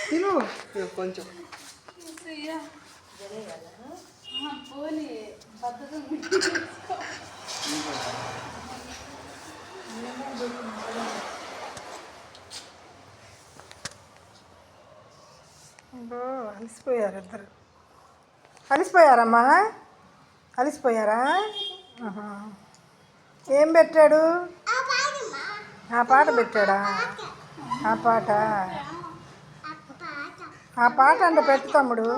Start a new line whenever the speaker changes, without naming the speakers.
తిను కొంచెం
పోనీ పద్ధతి
అలసిపోయారు ఇద్దరు. అలసిపోయారమ్మా? అలసిపోయారా? ఏం పెట్టాడు? ఆ పాట పెట్టాడా? ఆ పాట అంటే పెట్టు తమ్ముడు.